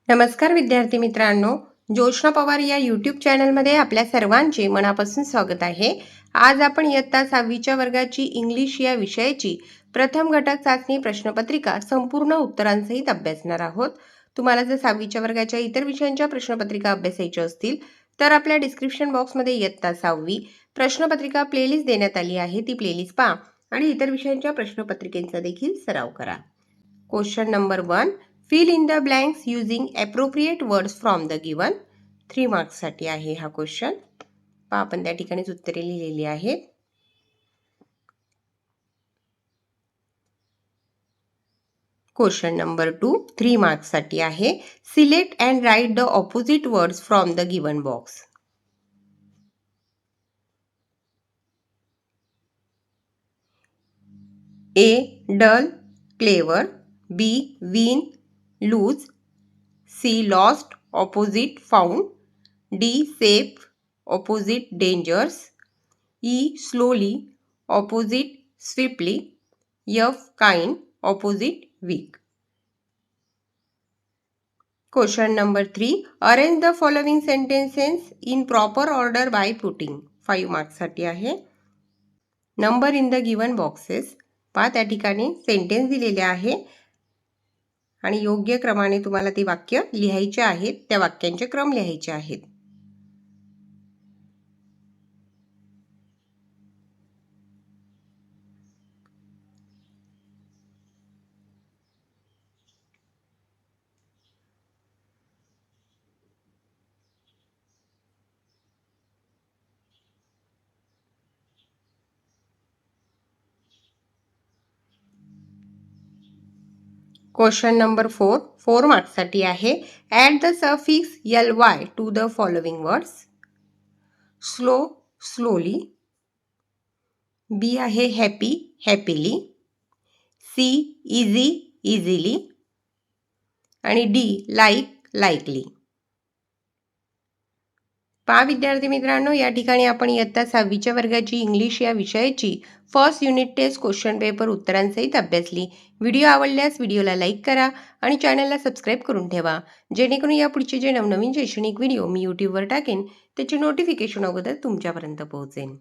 नमस्कार विद्यार्थी मित्रांनो, जोशना पवार या यूट्यूब चॅनलमध्ये आपल्या सर्वांचे मनापासून स्वागत आहे। आज आपण इयत्ता 6वीच्या वर्गाची इंग्लिश या विषयाची प्रथम घटक चाचणी प्रश्नपत्रिका संपूर्ण उत्तरांसहित अभ्यासणार आहोत। तुम्हाला जर 6वीच्या वर्गाच्या इतर विषयांच्या प्रश्नपत्रिका अभ्यासायच्या असतील तर आपल्या डिस्क्रिप्शन बॉक्समध्ये इयत्ता 6वी प्रश्नपत्रिका प्लेलिस्ट देण्यात आली आहे, ती प्लेलिस्ट पहा आणि इतर विषयांच्या प्रश्नपत्रिकेचा देखील सराव करा। Question number 1, fill in the blanks using appropriate words from the given. 3 marks साठी आहे हा क्वेश्चन। पहा आपण त्या ठिकाणीच उत्तरे लिहिलेली आहेत। क्वेश्चन नंबर 2, 3 मार्क्स साठी आहे। Select and write the opposite words from the given box. A, dull, clever. B, win, lose. C, lost, opposite, found. D, safe, opposite, dangerous. E, slowly, opposite, swiftly. F, kind, opposite, weak. Question number 3, arrange the following sentences in proper order by putting. 5 marks साठी आहे। Number in the given boxes. पहा त्या ठिकाणी sentence दिलेले आहे आणि योग्य क्रमाने तुम्हाला ती वाक्य लिहायचे आहेत, त्या वाक्यांचे क्रम लिहायचे आहेत। क्वेश्चन नंबर 4, 4 मार्क्स साठी आहे। Add the suffix ly to the following words. Slow, slowly. B आहे happy, happily. C, easy, easily. आणि डी, लाईक, लाईकली। पहा विद्यार्थी मित्रांनो, या ठिकाणी आपण इयत्ता 6वीच्या वर्गाची इंग्लिश या विषयाची first unit test question paper उत्तरांसहित अभ्यासली। व्हिडिओ आवडल्यास व्हिडिओला लाईक करा आणि चॅनलला सबस्क्राईब करून ठेवा, जेणेकरून यापुढचे जे नवनवीन शैक्षणिक व्हिडिओ मी यूट्यूबवर टाकेन त्याचे नोटिफिकेशन अगोदर तुमच्यापर्यंत पोहोचेल।